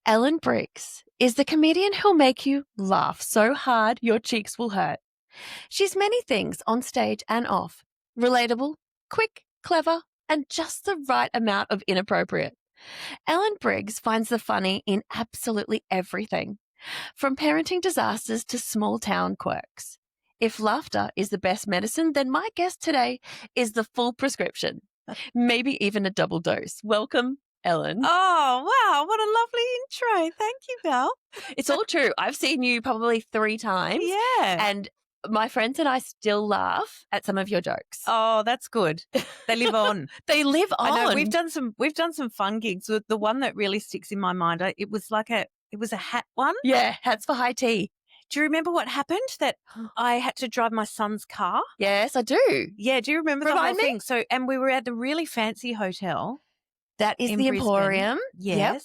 Ellen Briggs is the comedian who'll make you laugh so hard your cheeks will hurt. She's many things on stage and off. Relatable, quick, clever, and just the right amount of inappropriate. Ellen Briggs finds the funny in absolutely everything, from parenting disasters to small town quirks. If laughter is the best medicine, then my guest today is the full prescription, maybe even a double dose. Welcome, Ellen. Oh, wow. What a lovely intro. Thank you, Val. It's all true. I've seen you probably 3 times. Yeah. And my friends and I still laugh at some of your jokes. Oh, that's good. They live on. They live on. I know we've done some fun gigs. The one that really sticks in my mind, it was a hat one. Yeah, hats for high tea. Do you remember what happened? That I had to drive my son's car? Yes, I do. Yeah, do you remember the whole thing? So, and we were at the really fancy hotel. That is in the Brisbane. Emporium. Yes. Yep.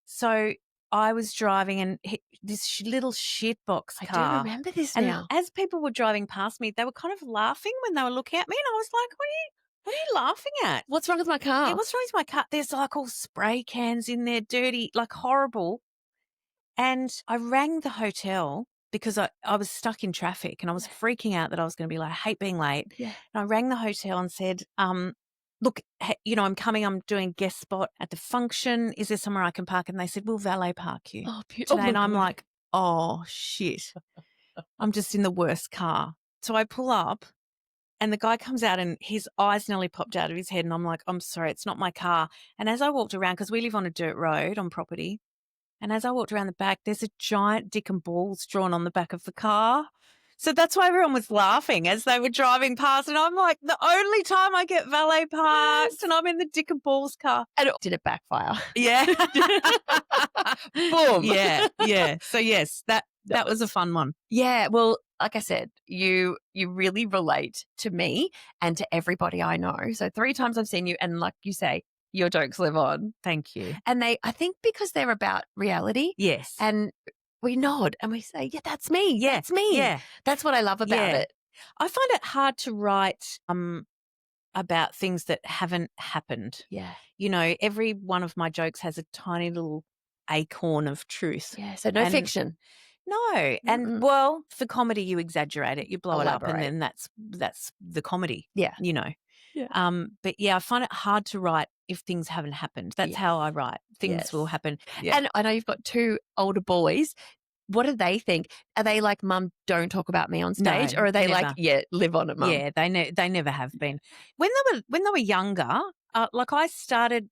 So I was driving and this little shitbox car. I do remember this now. And as people were driving past me, they were kind of laughing when they were looking at me, and I was like, what are you laughing at? What's wrong with my car? Yeah, what's wrong with my car? There's like all spray cans in there, dirty, like horrible. And I rang the hotel because I was stuck in traffic and I was freaking out that I was going to be late. I hate being late. Yeah. And I rang the hotel and said, look, I'm coming. I'm doing guest spot at the function. Is there somewhere I can park? And they said, we'll valet park you today. And I'm like, oh, shit. I'm just in the worst car. So I pull up and the guy comes out and his eyes nearly popped out of his head. And I'm like, I'm sorry, it's not my car. And as I walked around, because we live on a dirt road on property, and as I walked around the back, there's a giant dick and balls drawn on the back of the car. So that's why everyone was laughing as they were driving past. And I'm like, the only time I get valet parked and I'm in the dick and balls car. And did it backfire? Yeah. Boom. Yeah. So yes, that was a fun one. Yeah. Well, like I said, you really relate to me and to everybody I know. So 3 times I've seen you, and like you say, your jokes live on. Thank you. And I think because they're about reality. Yes. And we nod and we say, yeah, that's me. Yeah, that's me. Yeah. That's what I love about it. I find it hard to write about things that haven't happened. Yeah. Every one of my jokes has a tiny little acorn of truth. Yeah. So no fiction. No. And well, for comedy you exaggerate it, you blow it up, and then that's the comedy. Yeah. Yeah. But yeah, I find it hard to write if things haven't happened. That's how I write. Things will happen. Yeah. And I know you've got 2 older boys. What do they think? Are they like, Mum, don't talk about me on stage? No, or are they never. like, yeah, live on it, Mum? Yeah, they never have been. When they were younger, like I started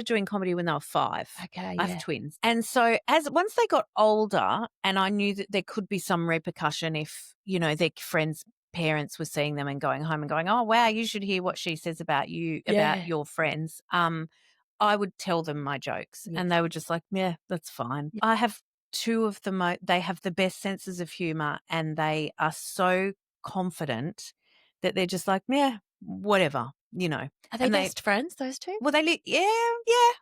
doing comedy when they were 5. Okay. I have twins. And so once they got older, and I knew that there could be some repercussion if, their friends' parents were seeing them and going home and going, oh, wow, you should hear what she says about you, about your friends. I would tell them my jokes and they were just like, yeah, that's fine. Yeah. I have 2 of them. They have the best senses of humor and they are so confident that they're just like, yeah, whatever, Are they best friends, those 2? Well, they live, yeah,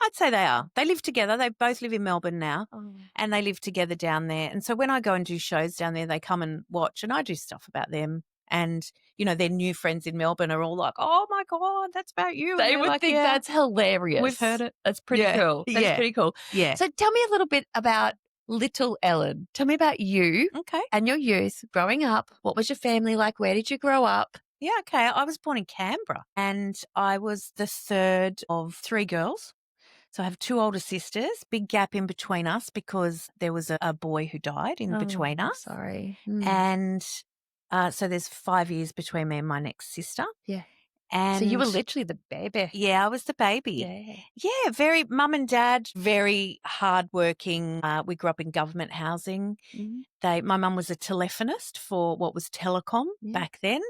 I'd say they are. They live together. They both live in Melbourne now and they live together down there. And so when I go and do shows down there, they come and watch and I do stuff about them. And, their new friends in Melbourne are all like, oh, my God, that's about you. They would think that's hilarious. We've heard it. That's pretty cool. That's pretty cool. Yeah. So tell me a little bit about little Ellen. Tell me about you and your youth growing up. What was your family like? Where did you grow up? Yeah, okay. I was born in Canberra and I was the 3rd of 3 girls. So I have 2 older sisters, big gap in between us because there was a boy who died in between us. Sorry. And so there's 5 years between me and my next sister. Yeah. And so you were literally the baby. Yeah, I was the baby. Yeah, very mum and dad, very hardworking. We grew up in government housing. Mm-hmm. My mum was a telephonist for what was telecom back then.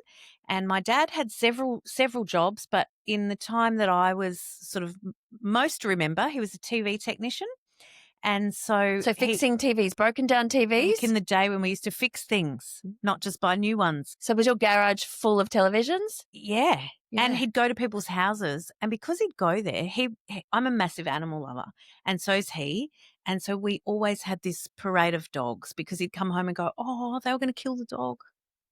And my dad had several jobs, but in the time that I was sort of most remember, he was a TV technician. And so fixing TVs, broken down TVs? Back in the day when we used to fix things, not just buy new ones. So was your garage full of televisions? Yeah. And he'd go to people's houses. And because he'd go there, I'm a massive animal lover and so is he. And so we always had this parade of dogs because he'd come home and go, oh, they were going to kill the dog.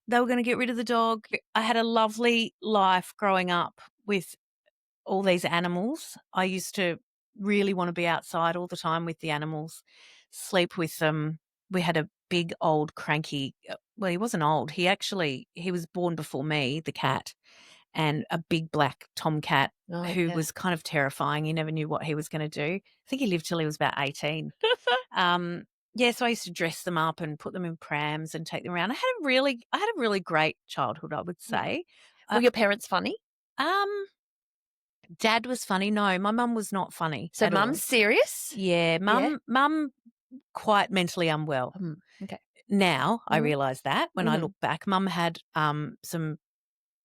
They were going to get rid of the dog. I had a lovely life growing up with all these animals. I used to really want to be outside all the time with the animals, sleep with them. We had a big old cranky, well, he wasn't old. He was born before me, the cat, and a big black tomcat who was kind of terrifying. You never knew what he was going to do. I think he lived till he was about 18. So I used to dress them up and put them in prams and take them around. I had a really great childhood, I would say. Were your parents funny? Dad was funny. No, my mum was not funny. So mum's serious? Yeah, mum quite mentally unwell. Okay. Now I realise that when I look back, mum had some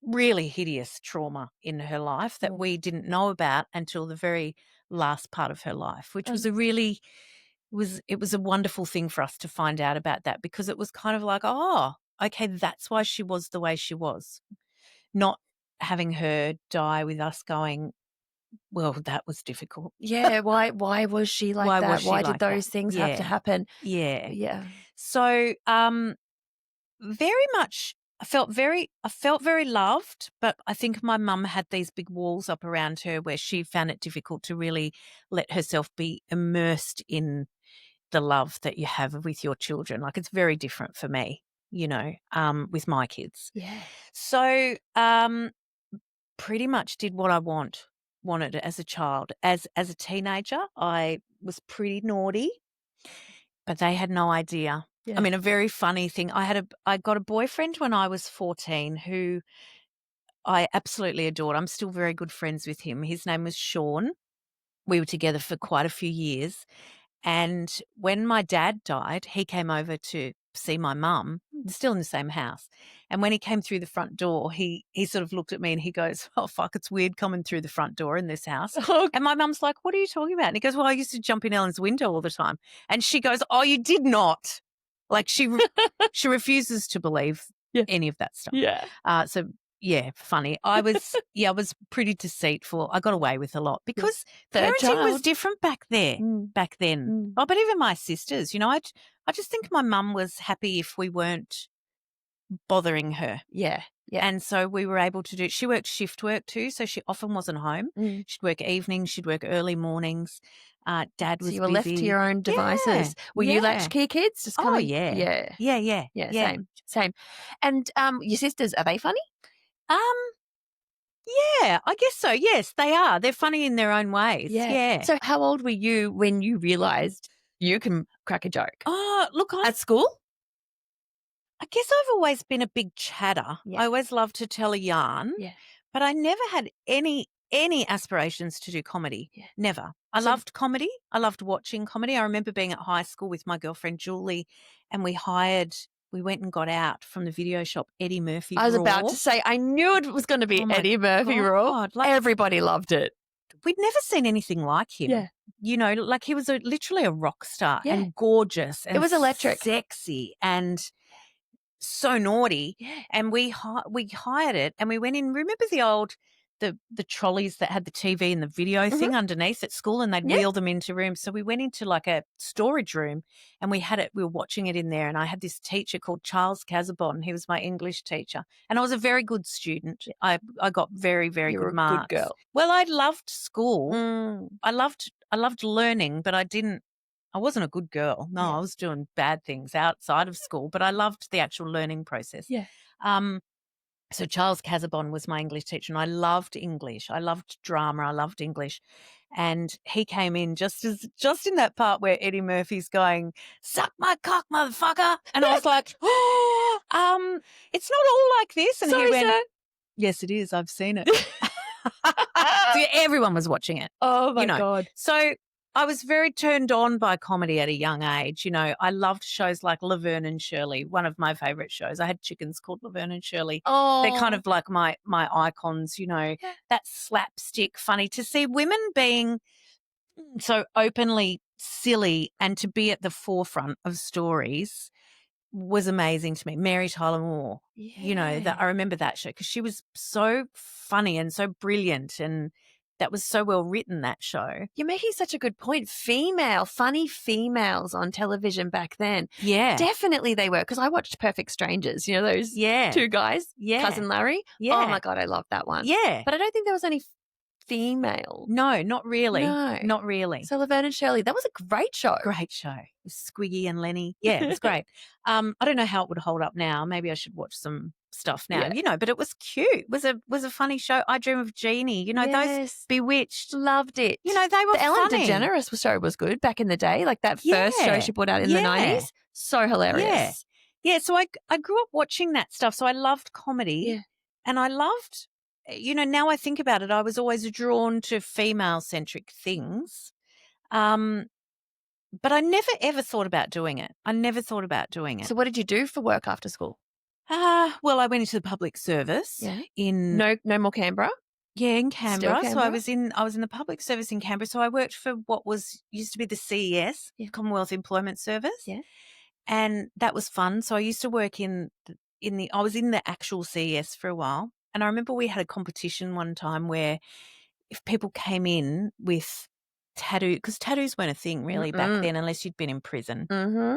really hideous trauma in her life that we didn't know about until the very last part of her life, which was it was a wonderful thing for us to find out about that, because it was kind of like, oh, okay, that's why she was the way she was. Not having her die with us going, well, that was difficult. Yeah, why was she like that? Why did those things have to happen? Yeah. Yeah. So, very much I felt very loved, but I think my mum had these big walls up around her where she found it difficult to really let herself be immersed in the love that you have with your children. Like, it's very different for me, with my kids. Yeah. So, pretty much did what I wanted as a child. As a teenager, I was pretty naughty, but they had no idea. Yeah. I mean, a very funny thing, I got a boyfriend when I was 14 who I absolutely adored. I'm still very good friends with him. His name was Sean. We were together for quite a few years. And when my dad died, he came over to see my mum, still in the same house. And when he came through the front door, he sort of looked at me and he goes, oh, fuck, it's weird coming through the front door in this house. And my mum's like, what are you talking about? And he goes, well, I used to jump in Ellen's window all the time. And she goes, oh, you did not. Like, she refuses to believe any of that stuff. Yeah. So yeah, funny. I was pretty deceitful. I got away with a lot because parenting was different back then. Oh, but even my sisters, I just think my mum was happy if we weren't bothering her. Yeah. Yeah. And so we were able to she worked shift work too, so she often wasn't home. She'd work evenings, she'd work early mornings. Dad was so you were busy. left to your own devices. Were you latchkey kids? Just coming? Yeah. Yeah. Same. And your sisters, are they funny? Yeah, I guess so. Yes, they are. They're funny in their own ways. Yeah. So how old were you when you realised you can crack a joke? Oh, look, at school? I guess I've always been a big chatter. Yeah. I always loved to tell a yarn. Yeah. But I never had any aspirations to do comedy. Yeah. Never. I loved comedy. I loved watching comedy. I remember being at high school with my girlfriend Julie, and we went and got out from the video shop Eddie Murphy Raw. I was about to say, I knew it was going to be Eddie Murphy Raw. Everybody loved it. We'd never seen anything like him. Yeah. Like he was literally a rock star and gorgeous. And it was electric. Sexy and so naughty. Yeah. And we hired it and we went in. Remember the old the trolleys that had the TV and the video thing underneath at school, and they'd wheel them into rooms. So we went into like a storage room and we were watching it in there, and I had this teacher called Charles Casabon. He was my English teacher, and I was a very good student. I got very, very good marks. Good girl. Well, I loved school. I loved learning, but I wasn't a good girl. No, I was doing bad things outside of school, but I loved the actual learning process. Yeah. So Charles Casabon was my English teacher, and I loved English. I loved drama. I loved English. And he came in just in that part where Eddie Murphy's going, suck my cock, motherfucker. And I was like, it's not all like this. And Sorry, he went, sir. yes, it is. I've seen it. So everyone was watching it. Oh, my God. So I was very turned on by comedy at a young age. I loved shows like Laverne and Shirley, one of my favourite shows. I had chickens called Laverne and Shirley. Oh. They're kind of like my icons, that slapstick funny. To see women being so openly silly and to be at the forefront of stories was amazing to me. Mary Tyler Moore, I remember that show because she was so funny and so brilliant, and that was so well written, that show. You're making such a good point. Funny females on television back then. Yeah. Definitely they were, because I watched Perfect Strangers, those two guys, Cousin Larry. Yeah. Oh, my God, I loved that one. Yeah. But I don't think there was any female. No, not really. No. Not really. So Laverne and Shirley, that was a great show. Great show. Squiggy and Lenny. Yeah, it was great. I don't know how it would hold up now. Maybe I should watch some stuff now, but it was cute. It was a funny show. I Dream of Jeannie, those Bewitched. Loved it. They were the Ellen funny. DeGeneres show was good back in the day, like that first show she put out in the 90s. So hilarious. Yeah, so I grew up watching that stuff, so I loved comedy. Yeah. And I loved, now I think about it, I was always drawn to female-centric things. But I never, ever thought about doing it. So what did you do for work after school? Well, I went into the public service in No more Canberra? Yeah, in Canberra. Still So I Canberra? was in the public service in Canberra. So I worked for what used to be the CES, Commonwealth Employment Service. Yeah. And that was fun. So I used to work I was in the actual CES for a while. And I remember we had a competition one time where if people came in with because tattoos weren't a thing really back then unless you'd been in prison. Mm-hmm.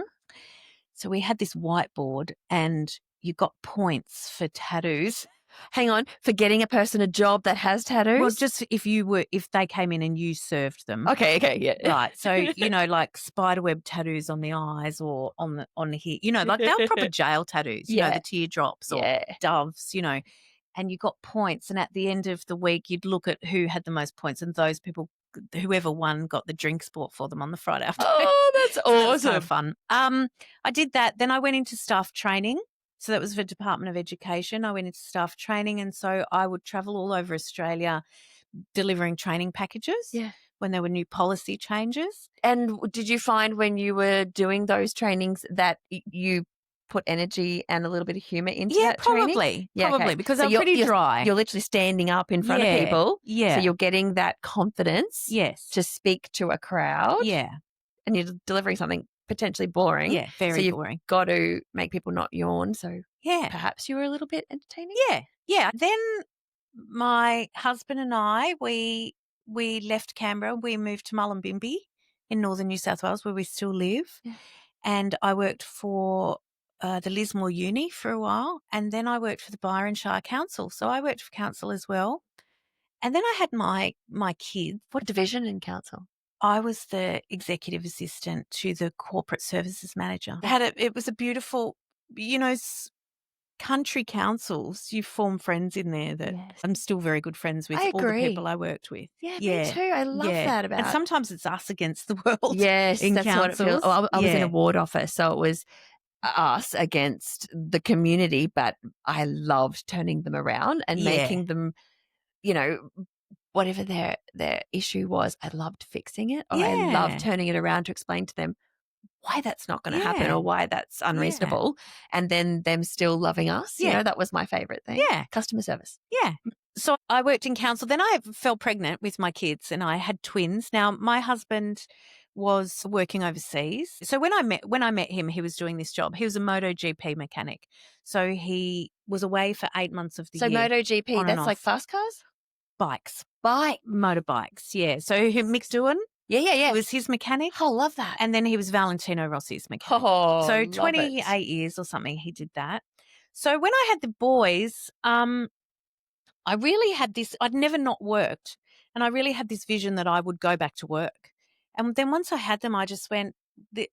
So we had this whiteboard and you got points for tattoos. Hang on, for getting a person a job that has tattoos? Well, just if they came in and you served them. Okay, yeah. Right. So, like spiderweb tattoos on the eyes or on here, like they were proper jail tattoos, the teardrops or doves, and you got points. And at the end of the week, you'd look at who had the most points and those people, whoever won, got the drinks bought for them on the Friday afternoon. Oh, that's awesome. So that was so fun. I did that. Then I went into staff training. So that was for Department of Education. I went into staff training, and so I would travel all over Australia delivering training packages when there were new policy changes. And did you find when you were doing those trainings that you put energy and a little bit of humour into that training? Probably, because they're pretty dry. You're literally standing up in front of people. Yeah. So you're getting that confidence to speak to a crowd. Yeah. And you're delivering something potentially boring. Yeah, very boring. You've got to make people not yawn. So perhaps you were a little bit entertaining. Yeah, yeah. Then my husband and I, we left Canberra. We moved to Mullumbimby in northern New South Wales, where we still live. Yeah. And I worked for the Lismore Uni for a while, and then I worked for the Byron Shire Council. So I worked for council as well. And then I had my kids. What division in council? I was the executive assistant to the corporate services manager. It was a beautiful, country councils. You form friends in there that I'm still very good friends with all the people I worked with. Yeah, me too. I love that about. And sometimes it's us against the world. Yes, in that's councils. what it feels. Oh, I was in a ward office, so it was us against the community, but I loved turning them around and making them, whatever their issue was, I loved fixing it, or I loved turning it around to explain to them why that's not going to happen or why that's unreasonable, and then them still loving us. That was my favorite thing. Yeah. Customer service. Yeah. So I worked in council. Then I fell pregnant with my kids and I had twins. Now, my husband was working overseas. So when I met him, he was doing this job. He was a MotoGP mechanic. So he was away for 8 months of the year. So MotoGP, that's like fast cars? Bikes. Motorbikes, yeah. So Mick Doohan. Yeah. Was his mechanic. Oh, love that. And then he was Valentino Rossi's mechanic. Oh, so 28 years or something he did that. So when I had the boys, I really had this, I'd never not worked, and I really had this vision that I would go back to work. And then once I had them, I just went,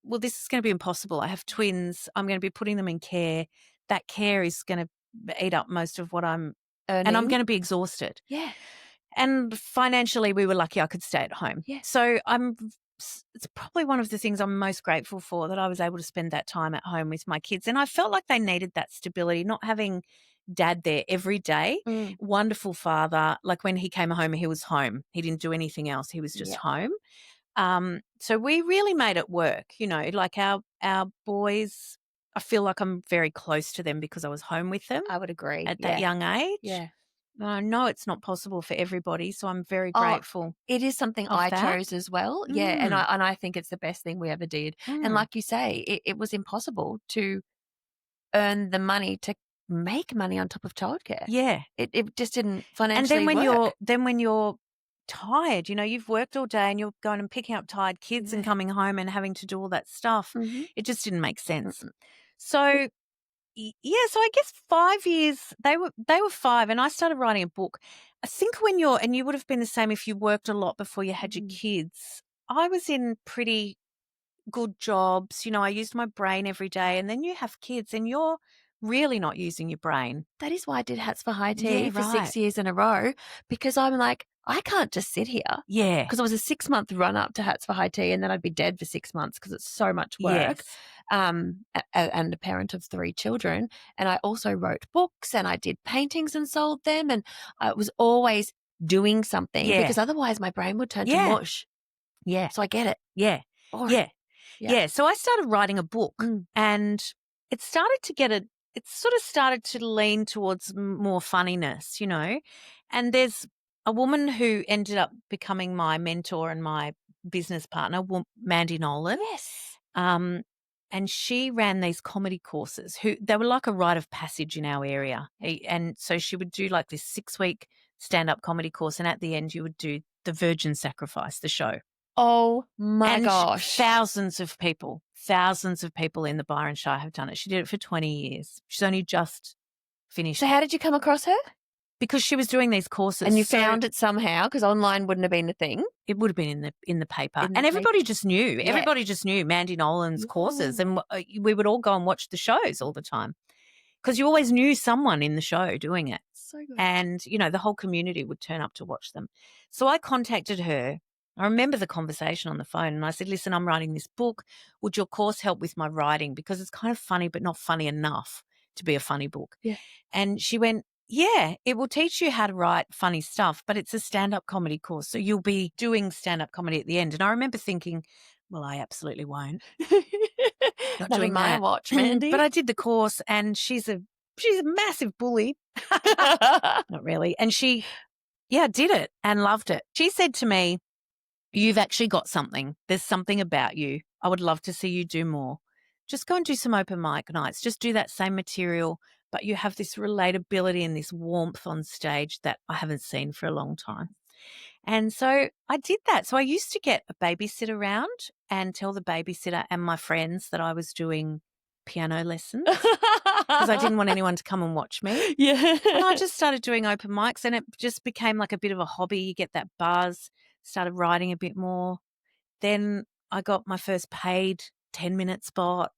well, this is going to be impossible. I have twins. I'm going to be putting them in care. That care is going to eat up most of what I'm earning. And I'm going to be exhausted. Yeah. And financially, we were lucky I could stay at home. Yeah. So it's probably one of the things I'm most grateful for, that I was able to spend that time at home with my kids. And I felt like they needed that stability, not having dad there every day. Wonderful father. Like when he came home, he was home. He didn't do anything else. He was just home. So we really made it work, like our boys, I feel like I'm very close to them because I was home with them. I would agree. At that young age. Yeah. I know it's not possible for everybody, so I'm very grateful. It is something I chose as well. Yeah, and I think it's the best thing we ever did. And like you say, it was impossible to earn the money to make money on top of childcare. Yeah. It just didn't financially And work. when you're tired, you've worked all day and you're going and picking up tired kids and coming home and having to do all that stuff. It just didn't make sense. So So I guess 5 years, they were 5 and I started writing a book. I think when and you would have been the same if you worked a lot before you had your kids. I was in pretty good jobs. I used my brain every day, and then you have kids and you're really not using your brain. That is why I did Hats for High Tea Yeah, for right. 6 years in a row, because I'm like, I can't just sit here. Yeah. Because it was a 6-month run up to Hats for High Tea, and then I'd be dead for 6 months because it's so much work. Yes. And a parent of 3 children. And I also wrote books and I did paintings and sold them. And I was always doing something Yeah. because otherwise my brain would turn to Yeah. mush. Yeah. So I get it. Yeah. All Yeah. right. Yeah. So I started writing a book Mm. and it started to it sort of started to lean towards more funniness, and there's a woman who ended up becoming my mentor and my business partner, Mandy Nolan. Yes. And she ran these comedy courses. They were like a rite of passage in our area. And so she would do like this 6-week stand-up comedy course, and at the end you would do the Virgin Sacrifice, the show. Oh my And gosh. thousands of people in the Byron Shire have done it. She did it for 20 years. She's only just finished. So how did you come across her? Because she was doing these courses. And you found it somehow because online wouldn't have been a thing? It would have been in the paper. In the And everybody paper. just knew. Yeah. Everybody just knew Mandy Nolan's courses. And we would all go and watch the shows all the time because you always knew someone in the show doing it. So good. And, the whole community would turn up to watch them. So I contacted her. I remember the conversation on the phone and I said, listen, I'm writing this book. Would your course help with my writing? Because it's kind of funny, but not funny enough to be a funny book. Yeah. And she went, yeah, it will teach you how to write funny stuff, but it's a stand-up comedy course. So you'll be doing stand-up comedy at the end. And I remember thinking, well, I absolutely won't. Not doing my that. watch, Mandy. But I did the course and she's a massive bully. Not really. And she, did it and loved it. She said to me, you've actually got something. There's something about you. I would love to see you do more. Just go and do some open mic nights. Just do that same material, but you have this relatability and this warmth on stage that I haven't seen for a long time. And so I did that. So I used to get a babysitter around and tell the babysitter and my friends that I was doing piano lessons because I didn't want anyone to come and watch me. Yeah. And I just started doing open mics and it just became like a bit of a hobby. You get that buzz, started writing a bit more. Then I got my first paid 10-minute spot.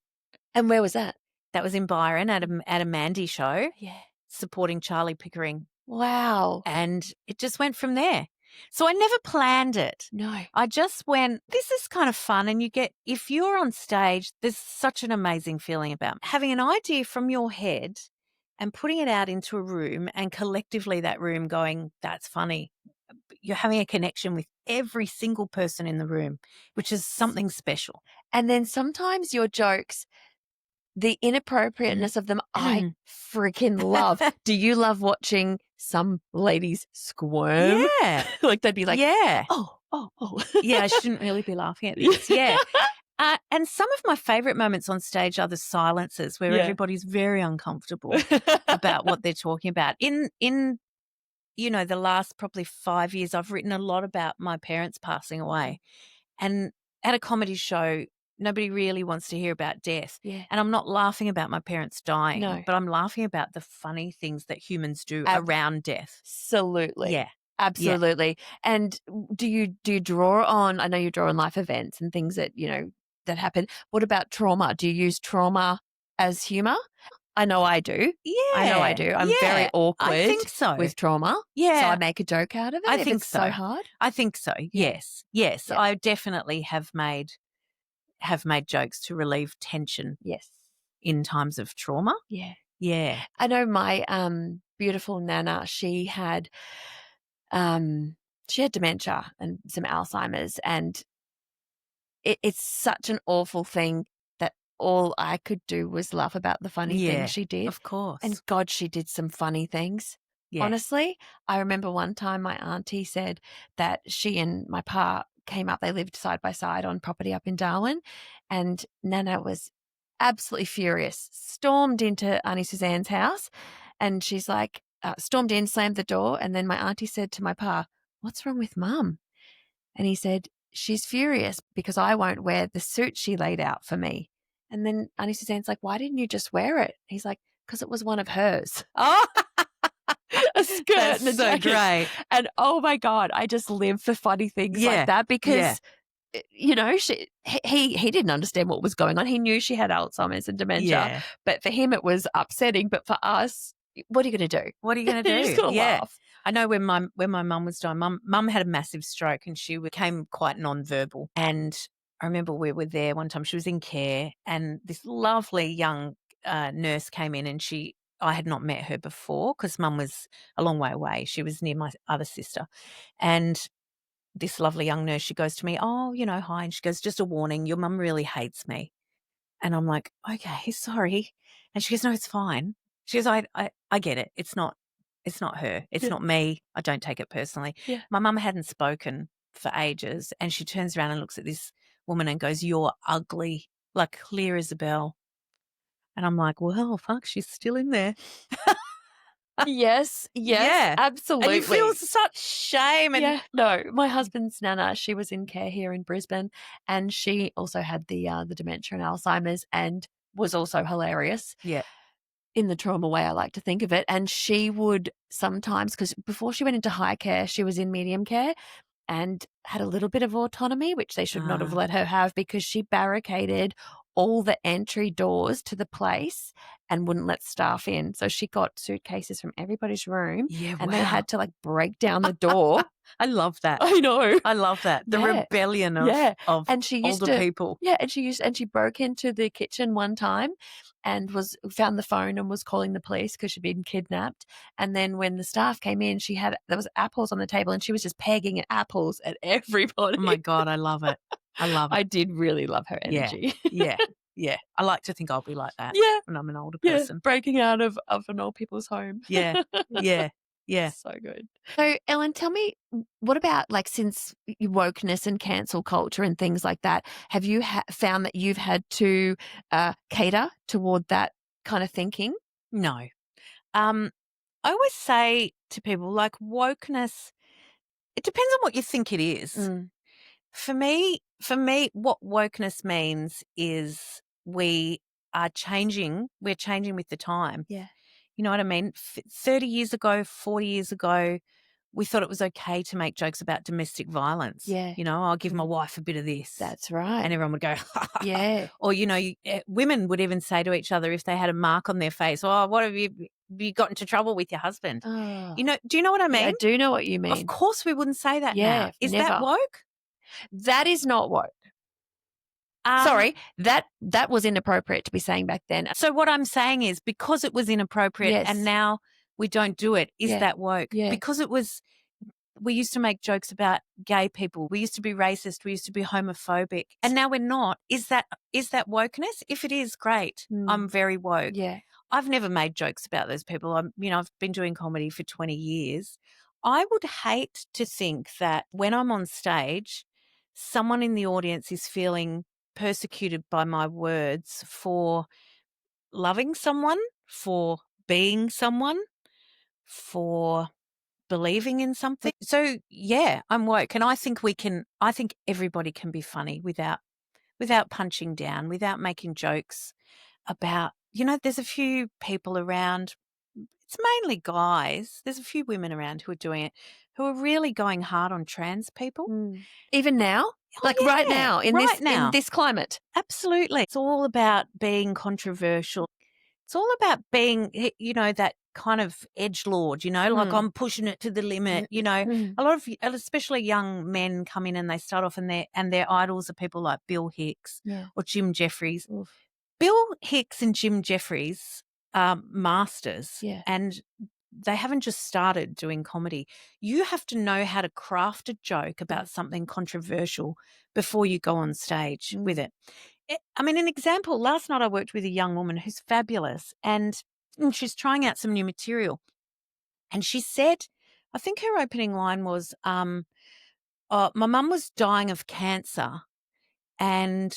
And where was that? That was in Byron at a Mandy show. Yeah. Supporting Charlie Pickering. Wow. And it just went from there. So I never planned it. No. I just went, this is kind of fun. And if you're on stage, there's such an amazing feeling about having an idea from your head and putting it out into a room and collectively that room going, that's funny. You're having a connection with every single person in the room, which is something special. And then sometimes your jokes, the inappropriateness of them, I freaking love. Do you love watching some ladies squirm? Yeah. Like they'd be like, yeah. Oh. Yeah, I shouldn't really be laughing at this. Yeah. And some of my favorite moments on stage are the silences where everybody's very uncomfortable about what they're talking about. In the last probably 5 years, I've written a lot about my parents passing away. And at a comedy show, nobody really wants to hear about death. Yeah. And I'm not laughing about my parents dying, but I'm laughing about the funny things that humans do around death. Absolutely. Yeah. Absolutely. Yeah. And do you draw on, I know you draw on life events and things that, that happen. What about trauma? Do you use trauma as humor? I know I do. Yeah. I know I do. I'm very awkward I think so. with trauma. Yeah. So I make a joke out of it. I think it's so hard. I think so. Yes. Yes. Yeah. I definitely have made jokes to relieve tension. Yes. In times of trauma. Yeah. Yeah. I know my beautiful Nana, she had dementia and some Alzheimer's, and it's such an awful thing that all I could do was laugh about the funny things she did. Of course. And God, she did some funny things. Yeah. Honestly, I remember one time my auntie said that she and my pa came up, they lived side by side on property up in Darwin, and Nana was absolutely furious, stormed into Auntie Suzanne's house, and she's like, stormed in, slammed the door, and then my auntie said to my pa, what's wrong with Mum? And he said, she's furious because I won't wear the suit she laid out for me. And then Auntie Suzanne's like, why didn't you just wear it? He's like, because it was one of hers. Oh, A skirt that's and a so jacket. great. And oh my God, I just live for funny things Yeah, like that yeah. because you know, he didn't understand what was going on. He knew she had Alzheimer's and dementia, Yeah. but for him it was upsetting. But for us, what are you going to do? What are you going to You're just do? going to Yeah. laugh. I know when my mum was dying, mum had a massive stroke and she became quite nonverbal. And I remember we were there one time. She was in care, and this lovely young nurse came in, and I had not met her before because mum was a long way away. She was near my other sister, and this lovely young nurse, she goes to me, "Oh, hi," and she goes, "Just a warning, your mum really hates me." And I'm like, "Okay, sorry." And she goes, "No, it's fine." She goes, I get it. It's not her. It's Yeah. not me. I don't take it personally." Yeah. My mum hadn't spoken for ages, and she turns around and looks at this woman and goes, "You're ugly," like clear as a bell. And I'm like, well, fuck, she's still in there. Yes, Yeah. absolutely. And you feel such shame. And yeah, no, my husband's nana, she was in care here in Brisbane, and she also had the dementia and Alzheimer's, and was also hilarious. yeah. In the trauma way, I like to think of it. And she would sometimes, because before she went into high care, she was in medium care and had a little bit of autonomy, which they should not have let her have, because she barricaded all the entry doors to the place and wouldn't let staff in. So she got suitcases from everybody's room, Yeah, and they wow. had to like break down the door. I love that. I know. I love that. The Yeah. rebellion Yeah. of And she used older to people. Yeah, and she broke into the kitchen one time and found the phone and was calling the police because she'd been kidnapped. And then when the staff came in, there was apples on the table, and she was just pegging apples at everybody. Oh my God, I love it. I love it. I did really love her energy. Yeah. Yeah. I like to think I'll be like that Yeah. when I'm an older Yeah, person. breaking out of an old people's home. Yeah. Yeah. Yeah. So good. So, Ellen, tell me, what about since wokeness and cancel culture and things like that, have you found that you've had to cater toward that kind of thinking? No. I always say to people, like, wokeness, it depends on what you think it is. Mm. For me, what wokeness means is we're changing with the time. Yeah. You know what I mean? 30 years ago, 40 years ago, we thought it was okay to make jokes about domestic violence. Yeah. I'll give my wife a bit of this. That's right. And everyone would go, Yeah. Or, women would even say to each other if they had a mark on their face, "Oh, what have you got into trouble with your husband?" Oh. Do you know what I mean? I do know what you mean. Of course we wouldn't say that Yeah, now. Is never. that woke? That is not woke. Sorry, that was inappropriate to be saying back then. So what I'm saying is, because it was inappropriate, Yes. and now we don't do it, is Yeah. that woke? Yeah. Because we used to make jokes about gay people. We used to be racist. We used to be homophobic. And now we're not. Is that wokeness? If it is, great. I'm very woke. Yeah. I've never made jokes about those people. I've been doing comedy for 20 years. I would hate to think that when I'm on stage, someone in the audience is feeling persecuted by my words for loving someone, for being someone, for believing in something. So yeah, I'm woke, and I think everybody can be funny without punching down, without making jokes about, there's a few people around, it's mainly guys, there's a few women around who are doing it, who are really going hard on trans people. Even now? Right now, in this climate? Absolutely. It's all about being controversial. It's all about being, that kind of edgelord, like I'm pushing it to the limit, A lot of, especially young men come in and they start off and their idols are people like Bill Hicks or Jim Jeffries. Oof. Bill Hicks and Jim Jeffries are masters, and they haven't just started doing comedy. You have to know how to craft a joke about something controversial before you go on stage with it. An example, last night I worked with a young woman who's fabulous, and she's trying out some new material. And she said, I think her opening line was, my mum was dying of cancer, and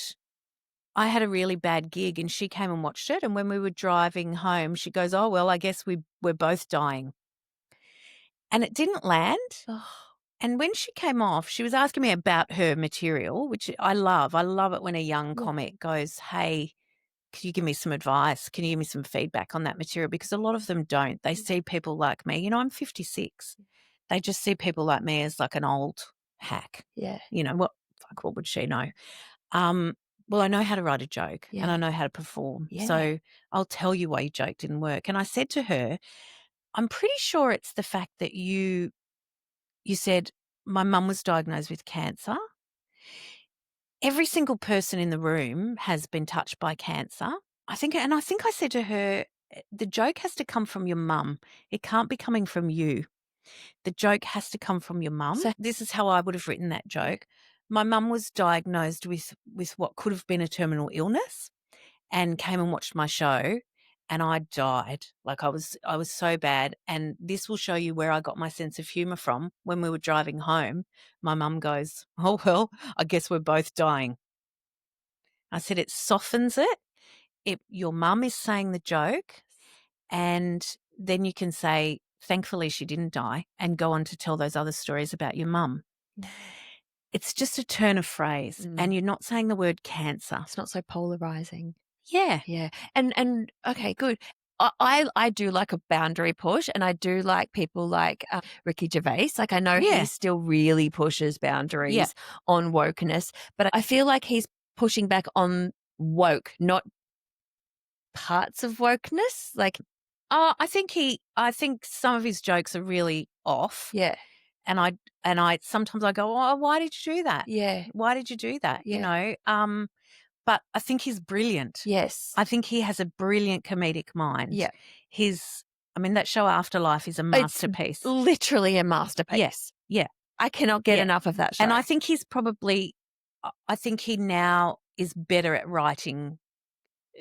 I had a really bad gig, and she came and watched it. And when we were driving home, she goes, "Oh, well, I guess we're both dying." And it didn't land. Oh. And when she came off, she was asking me about her material, which I love. I love it when a young comic goes, "Hey, can you give me some advice? Can you give me some feedback on that material? Because a lot of them don't. They see people like me. I'm 56. They just see people like me as like an old hack. Yeah. What would she know? Well, I know how to write a joke and I know how to perform. Yeah. So I'll tell you why your joke didn't work. And I said to her, I'm pretty sure it's the fact that you said my mum was diagnosed with cancer. Every single person in the room has been touched by cancer. I think I said to her, the joke has to come from your mum. It can't be coming from you. The joke has to come from your mum. So this is how I would have written that joke. My mum was diagnosed with what could have been a terminal illness and came and watched my show, and I died. Like I was so bad. And this will show you where I got my sense of humour from. When we were driving home, my mum goes, "Oh, well, I guess we're both dying." I said, it softens it. Your mum is saying the joke, and then you can say, thankfully she didn't die, and go on to tell those other stories about your mum. It's just a turn of phrase, and you're not saying the word cancer. It's not so polarizing. Yeah. Yeah. And okay, good. I do like a boundary push, and I do like people like Ricky Gervais. Like I know he still really pushes boundaries on wokeness, but I feel like he's pushing back on woke, not parts of wokeness. Like, I think some of his jokes are really off. Yeah. And I sometimes I go, oh, why did you do that? Yeah. Why did you do that? Yeah. But I think he's brilliant. Yes. I think he has a brilliant comedic mind. Yeah. That show Afterlife is a masterpiece. It's literally a masterpiece. Yes. Yeah. I cannot get enough of that show. And I think I think he now is better at writing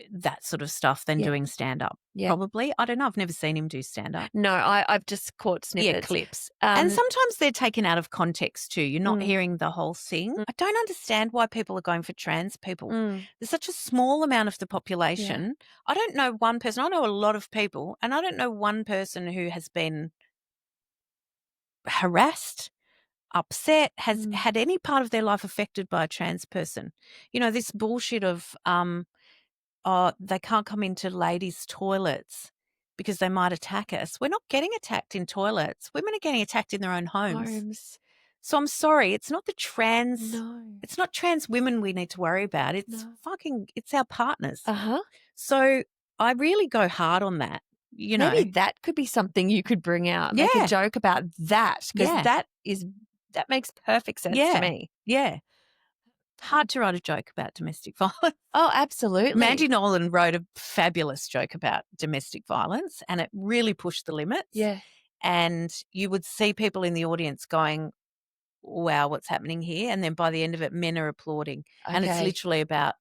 that sort of stuff than doing stand-up. Yeah. Probably. I don't know. I've never seen him do stand-up. No, I've just caught snippets. Yeah, clips. And sometimes they're taken out of context too. You're not hearing the whole thing. I don't understand why people are going for trans people. There's such a small amount of the population. Yeah. I don't know one person. I know a lot of people, and I don't know one person who has been harassed, upset, has had any part of their life affected by a trans person. This bullshit of they can't come into ladies' toilets because they might attack us. We're not getting attacked in toilets. Women are getting attacked in their own homes. So I'm sorry, it's not it's not trans women we need to worry about. It's it's our partners. So I really go hard on that. Maybe that could be something you could bring out. Make a joke about that, because that makes perfect sense to me. Yeah. Hard to write a joke about domestic violence. Oh, absolutely. Mandy Nolan wrote a fabulous joke about domestic violence, and it really pushed the limits. Yeah. And you would see people in the audience going, wow, what's happening here? And then by the end of it, men are applauding. Okay. And it's literally about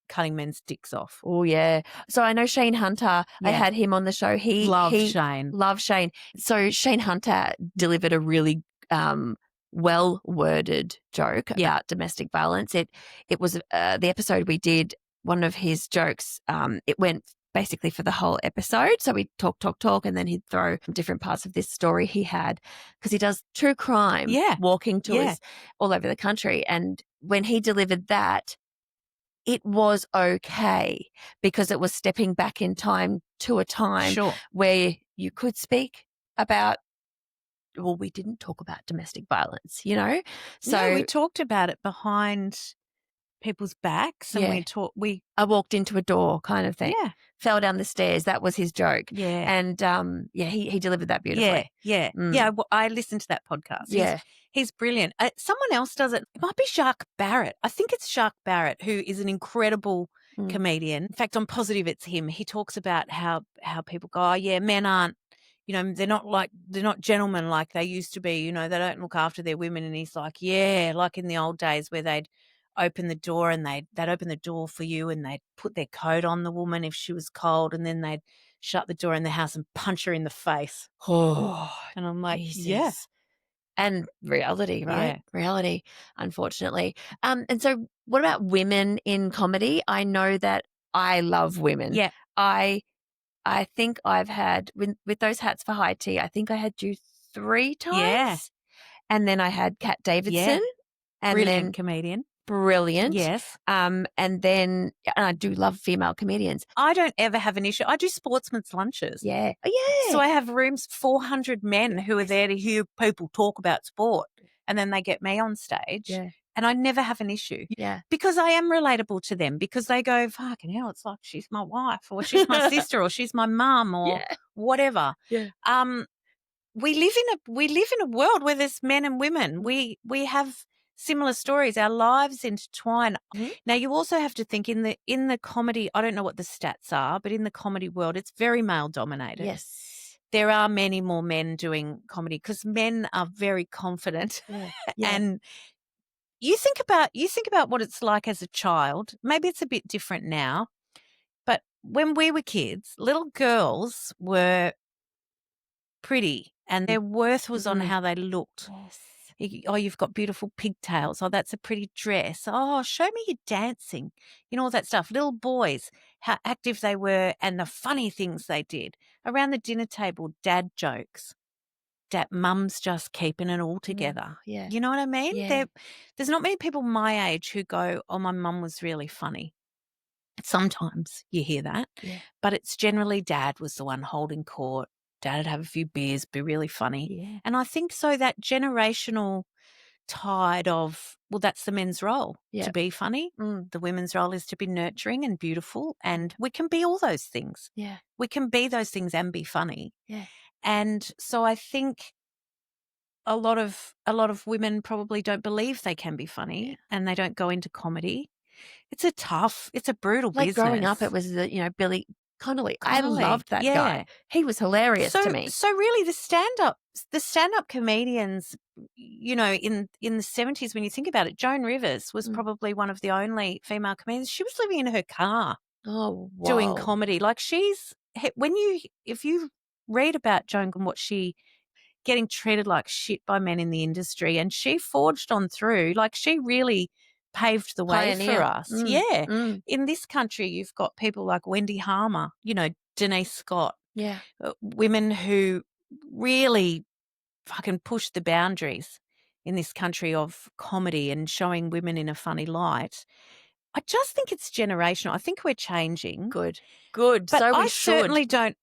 cutting men's dicks off. Oh, yeah. So I know Shane Hunter. I had him on the show. He loved Shane. So Shane Hunter delivered a really well-worded joke about domestic violence. It was the episode we did, one of his jokes, it went basically for the whole episode. So we talk, and then he'd throw different parts of this story he had, because he does true crime walking tours all over the country. And when he delivered that, it was okay, because it was stepping back in time to a time where you could speak about, well, we didn't talk about domestic violence, So no, we talked about it behind people's backs, and I walked into a door kind of thing. Yeah. Fell down the stairs. That was his joke. Yeah. And he delivered that beautifully. Yeah. Yeah. Well, I listened to that podcast. He's brilliant. Someone else does it. It might be Jacques Barrett. I think it's Jacques Barrett, who is an incredible comedian. In fact, I'm positive it's him. He talks about how people go, oh yeah, men aren't, they're not gentlemen like they used to be, they don't look after their women. And he's like, yeah, like in the old days where they'd open the door and they'd open the door for you, and they'd put their coat on the woman if she was cold, and then they'd shut the door in the house and punch her in the face. Oh, and I'm like, Jesus. yeah. And reality, right? Yeah. Reality, unfortunately. And so what about women in comedy? I know that I love women. Yeah. I think I've had, with those hats for high tea, I think I had you 3 times. Yeah. And then I had Kat Davidson. Yeah. And Brilliant comedian. brilliant. Yes. And I do love female comedians. I don't ever have an issue. I do sportsman's lunches. Yeah. Oh, yeah. So I have rooms, 400 men who are there to hear people talk about sport, and then they get me on stage. Yeah. And I never have an issue. Yeah. Because I am relatable to them, because they go, fucking hell, it's like she's my wife, or she's my sister, or she's my mum, or whatever. Yeah. We live in a world where there's men and women. We have similar stories. Our lives intertwine. Mm-hmm. Now, you also have to think in the comedy, I don't know what the stats are, but in the comedy world, it's very male dominated. Yes. There are many more men doing comedy because men are very confident. Yeah. And you think about what it's like as a child. Maybe it's a bit different now, but when we were kids, little girls were pretty and their worth was on how they looked. Yes. Oh, you've got beautiful pigtails. Oh, that's a pretty dress. Oh, show me your dancing. All that stuff. Little boys, how active they were and the funny things they did. Around the dinner table, dad jokes. That mum's just keeping it all together. Yeah. You know what I mean? Yeah. There's not many people my age who go, oh, my mum was really funny. Sometimes you hear that. Yeah. But it's generally dad was the one holding court. Dad would have a few beers, be really funny. Yeah. And I think so that generational tide of, well, that's the men's role to be funny. The women's role is to be nurturing and beautiful. And we can be all those things. Yeah. We can be those things and be funny. Yeah. And so I think a lot of women probably don't believe they can be funny and they don't go into comedy. It's a brutal business. Growing up, it was Billy Connolly. I loved that guy. He was hilarious to me. So really, the stand-up comedians, in the 70s, when you think about it, Joan Rivers was probably one of the only female comedians. She was living in her car, doing comedy. Like if you read about Joan and what she getting treated like shit by men in the industry, and she forged on through, like she really paved the way for us. In this country, you've got people like Wendy Harmer, Denise Scott, women who really fucking pushed the boundaries in this country of comedy and showing women in a funny light. I just think it's generational. I think we're changing. Good. But so we I should. certainly don't.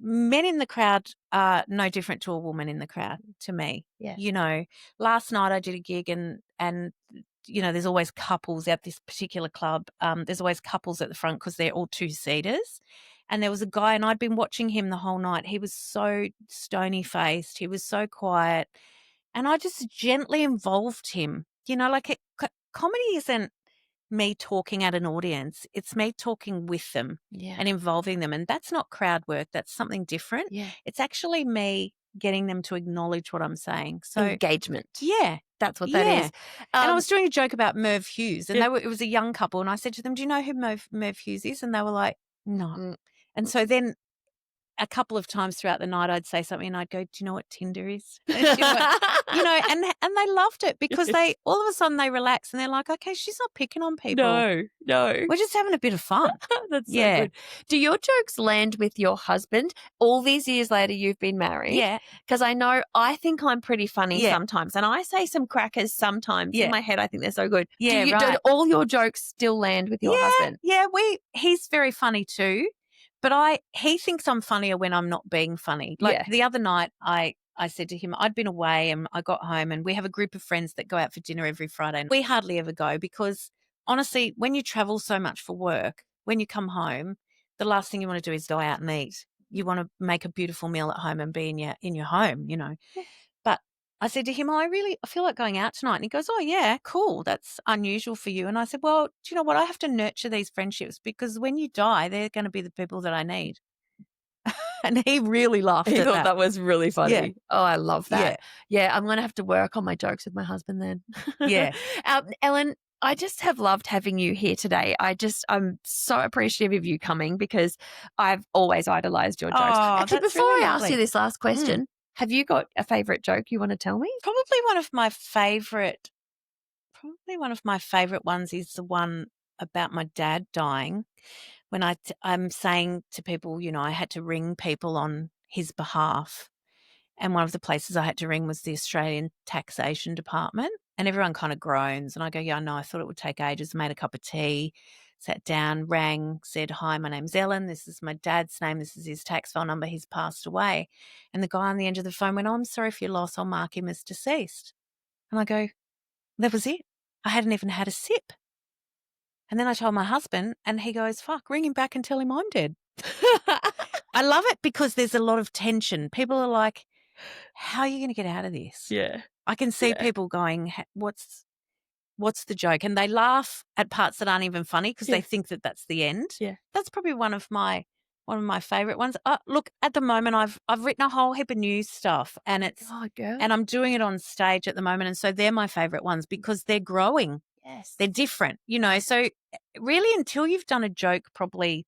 Men in the crowd are no different to a woman in the crowd to me. Yeah. Last night I did a gig and there's always couples at this particular club. There's always couples at the front because they're all two-seaters. And there was a guy, and I'd been watching him the whole night. He was so stony-faced. He was so quiet. And I just gently involved him. Comedy isn't me talking at an audience. It's me talking with them and involving them. And that's not crowd work. That's something different. Yeah. It's actually me getting them to acknowledge what I'm saying. So engagement. Yeah. That's what that is. And I was doing a joke about Merv Hughes, and it was a young couple, and I said to them, do you know who Merv Hughes is? And they were like, no. And so then a couple of times throughout the night I'd say something and I'd go, do you know what Tinder is? And they loved it because they all of a sudden they relax and they're like, okay, she's not picking on people. No. We're just having a bit of fun. That's so good. Do your jokes land with your husband all these years later you've been married? Yeah. Because I think I'm pretty funny sometimes, and I say some crackers sometimes in my head. I think they're so good. Yeah, do all your jokes still land with your husband? Yeah, he's very funny too. But he thinks I'm funnier when I'm not being funny. Like the other night I said to him, I'd been away and I got home, and we have a group of friends that go out for dinner every Friday. And we hardly ever go because honestly, when you travel so much for work, when you come home, the last thing you want to do is go out and eat. You want to make a beautiful meal at home and be in your home, But I said to him, I feel like going out tonight. And he goes, oh, yeah, cool. That's unusual for you. And I said, well, do you know what? I have to nurture these friendships because when you die, they're going to be the people that I need. And he really laughed at that. He thought that was really funny. Yeah. Oh, I love that. Yeah, I'm going to have to work on my jokes with my husband then. Yeah. Ellen, I just have loved having you here today. I'm so appreciative of you coming because I've always idolized your jokes. Oh, actually, that's before really I ask lovely. you this last question, have you got a favourite joke you want to tell me? Probably one of my favourite ones is the one about my dad dying. When I'm saying to people, I had to ring people on his behalf. And one of the places I had to ring was the Australian Taxation Department. And everyone kind of groans. And I go, yeah, I know. I thought it would take ages. Made a cup of tea, sat down, rang, said, hi, my name's Ellen. This is my dad's name. This is his tax file number. He's passed away. And the guy on the end of the phone went, oh, I'm sorry for your loss. I'll mark him as deceased. And I go, that was it. I hadn't even had a sip. And then I told my husband and he goes, fuck, ring him back and tell him I'm dead. I love it because there's a lot of tension. People are like, how are you going to get out of this? Yeah. I can see people going, what's the joke? And they laugh at parts that aren't even funny because they think that that's the end. Yeah. That's probably one of my favorite ones. Look, at the moment I've written a whole heap of new stuff and and I'm doing it on stage at the moment. And so they're my favorite ones because they're growing. Yes. They're different, you know. So really until you've done a joke probably,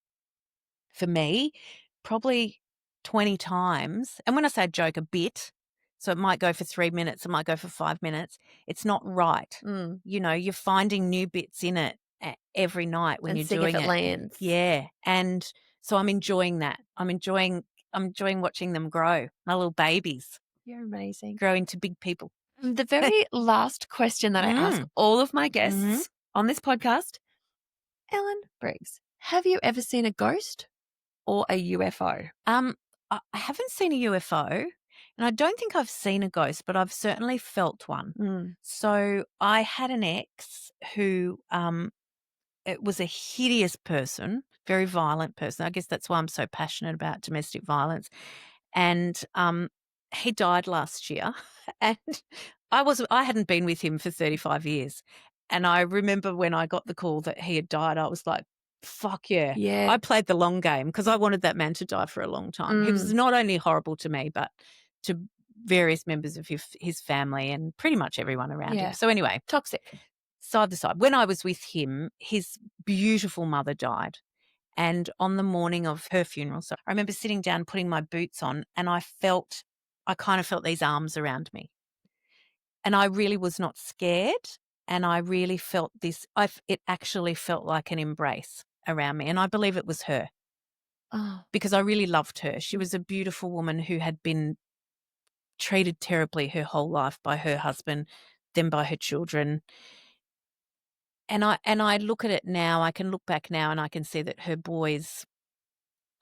for me, probably 20 times. And when I say a joke, a bit, so it might go for 3 minutes, it might go for 5 minutes. It's not right. You know, you're finding new bits in it every night when you're doing if it lands. Yeah. And so I'm enjoying that. I'm enjoying watching them grow, my little babies. You're amazing. Grow into big people. The very last question that I ask all of my guests on this podcast, Ellen Briggs, have you ever seen a ghost or a UFO? I haven't seen a UFO and I don't think I've seen a ghost, but I've certainly felt one. So I had an ex who it was a hideous person, very violent person. I guess that's why I'm so passionate about domestic violence. And he died last year and I hadn't been with him for 35 years. And I remember when I got the call that he had died, I was like, fuck yeah. Yeah. I played the long game because I wanted that man to die for a long time. He was not only horrible to me, but to various members of his family and pretty much everyone around him. So anyway, toxic. Side to side. When I was with him, his beautiful mother died. And on the morning of her funeral, so I remember sitting down, putting my boots on, and I kind of felt these arms around me. And I really was not scared. And I really felt this, it actually felt like an embrace around me. And I believe it was her because I really loved her. She was a beautiful woman who had been treated terribly her whole life by her husband, then by her children. And I look at it now, I can look back now and I can see that her boys,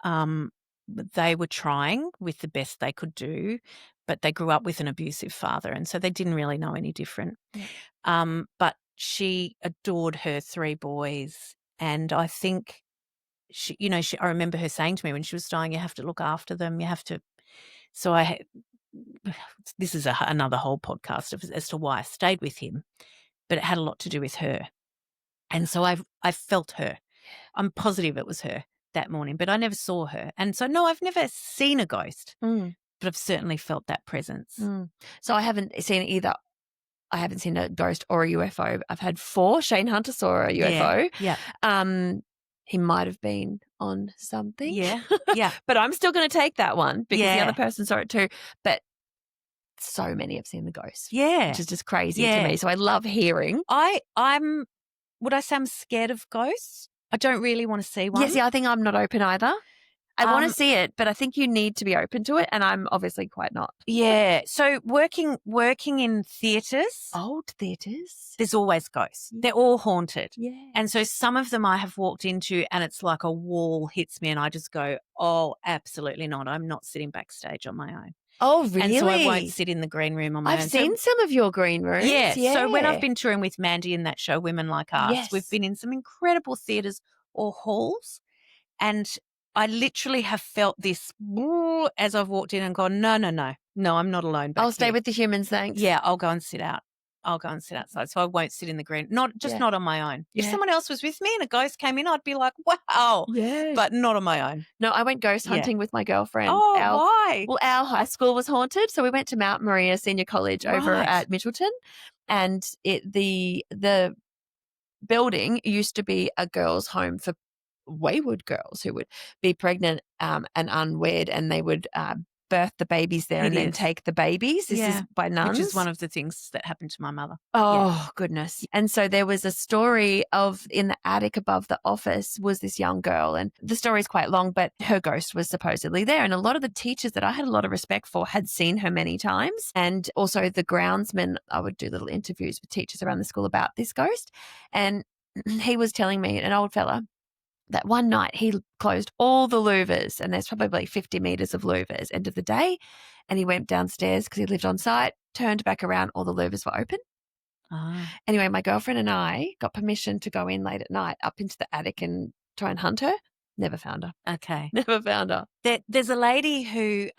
they were trying with the best they could do, but they grew up with an abusive father and so they didn't really know any different. But she adored her 3 boys and I think I remember her saying to me when she was dying, you have to look after them, you have to. So this is another whole podcast as to why I stayed with him, but it had a lot to do with her. And so I felt her. I'm positive it was her that morning, but I never saw her. And so, no, I've never seen a ghost, but I've certainly felt that presence. So I haven't seen either. I haven't seen a ghost or a UFO. I've had 4. Shane Hunter saw a UFO. Yeah. He might have been on something. Yeah. Yeah. But I'm still going to take that one because the other person saw it too. But so many have seen the ghost. Yeah. Which is just crazy to me. So I love hearing. Would I say I'm scared of ghosts? I don't really want to see one. Yes, I think I'm not open either. I want to see it, but I think you need to be open to it, and I'm obviously quite not. Yeah. So working in theatres. Old theatres. There's always ghosts. They're all haunted. Yeah. And so some of them I have walked into and it's like a wall hits me and I just go, oh, absolutely not. I'm not sitting backstage on my own. Oh, really? And so I won't sit in the green room on my own. I've seen some of your green rooms. Yeah. So when I've been touring with Mandy in that show, Women Like Us, we've been in some incredible theatres or halls and I literally have felt this as I've walked in and gone, no, I'm not alone. I'll stay with the humans, thanks. Yeah, I'll go and sit out. I'll go and sit outside. So I won't sit in the green, not on my own. If someone else was with me and a ghost came in, I'd be like, wow. Yeah. But not on my own. No, I went ghost hunting with my girlfriend. Oh, why? Well, our high school was haunted. So we went to Mount Maria Senior College over at Mitchelton. And the building used to be a girls' home for wayward girls who would be pregnant and unwed, and they would birth the babies there and then take the babies. This is by nuns. Which is one of the things that happened to my mother. Oh, goodness. And so there was a story of in the attic above the office was this young girl. And the story is quite long, but her ghost was supposedly there. And a lot of the teachers that I had a lot of respect for had seen her many times. And also the groundsman, I would do little interviews with teachers around the school about this ghost. And he was telling me, an old fella, that one night he closed all the louvers, and there's probably 50 metres of louvers end of the day. And he went downstairs because he lived on site, turned back around, all the louvers were open. Anyway, my girlfriend and I got permission to go in late at night up into the attic and try and hunt her. Never found her. Okay. Never found her. There's a lady who,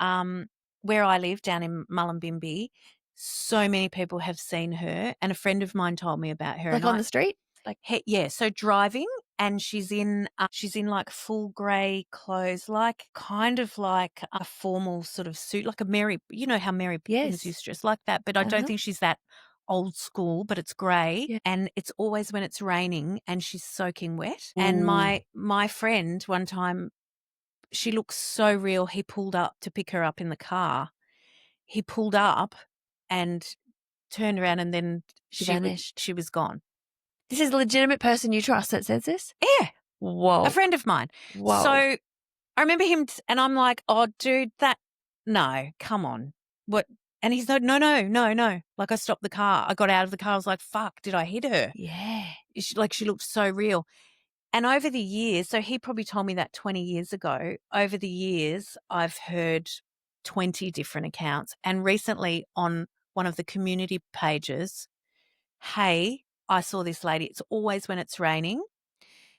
where I live down in Mullumbimby, so many people have seen her, and a friend of mine told me about her. Like on the street? So driving, and she's in like full grey clothes, like kind of like a formal sort of suit, like a Mary, you know how Mary Poppins used to dress like that, but I don't think she's that old school, but it's grey and it's always when it's raining and she's soaking wet. Ooh. And my friend one time, she looks so real. He pulled up to pick her up in the car. He pulled up and turned around and then she vanished. She was gone. This is a legitimate person you trust that says this? Yeah. Whoa. A friend of mine. Whoa. So I remember him and I'm like, oh, dude, no, come on. What? And he's like, no. Like I stopped the car. I got out of the car. I was like, fuck, did I hit her? Yeah. She looked so real. And over the years, so he probably told me that 20 years ago, over the years, I've heard 20 different accounts. And recently on one of the community pages, hey, I saw this lady. It's always when it's raining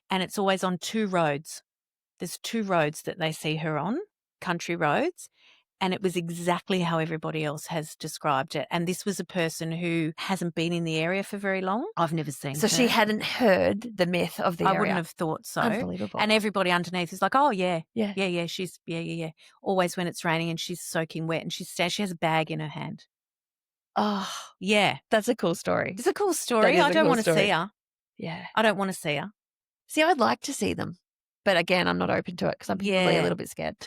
and it's always on 2 roads. There's 2 roads that they see her on, country roads. And it was exactly how everybody else has described it. And this was a person who hasn't been in the area for very long. I've never seen her. So she hadn't heard the myth of the area. I wouldn't have thought so. Unbelievable. And everybody underneath is like, oh, yeah. She's always when it's raining and she's soaking wet and she has a bag in her hand. Oh. Yeah. That's a cool story. It's a cool story. I don't want to see her. Yeah. I don't want to see her. See, I'd like to see them. But again, I'm not open to it because I'm probably a little bit scared.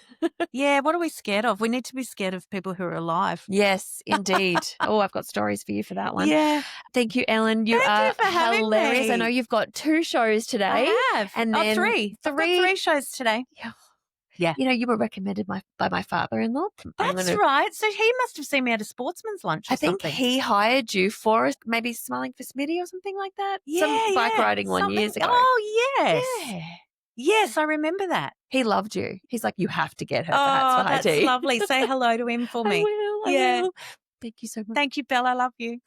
Yeah, what are we scared of? We need to be scared of people who are alive. Yes, indeed. Oh, I've got stories for you for that one. Yeah. Thank you, Ellen. You Thank you for hilarious. having me. I know you've got 2 shows today. I have. And then 3. I've got 3 shows today. Yeah. You know, you were recommended by my father-in-law. That's right. So he must have seen me at a sportsman's lunch or something. I think he hired you for maybe Smiling for Smitty or something like that. Yeah, some bike riding one years ago. Oh, yes. Yeah. Yes, I remember that. He loved you. He's like, you have to get her for Hats for High Tea. Lovely. Say hello to him for me. I will. Thank you so much. Thank you, Belle. I love you.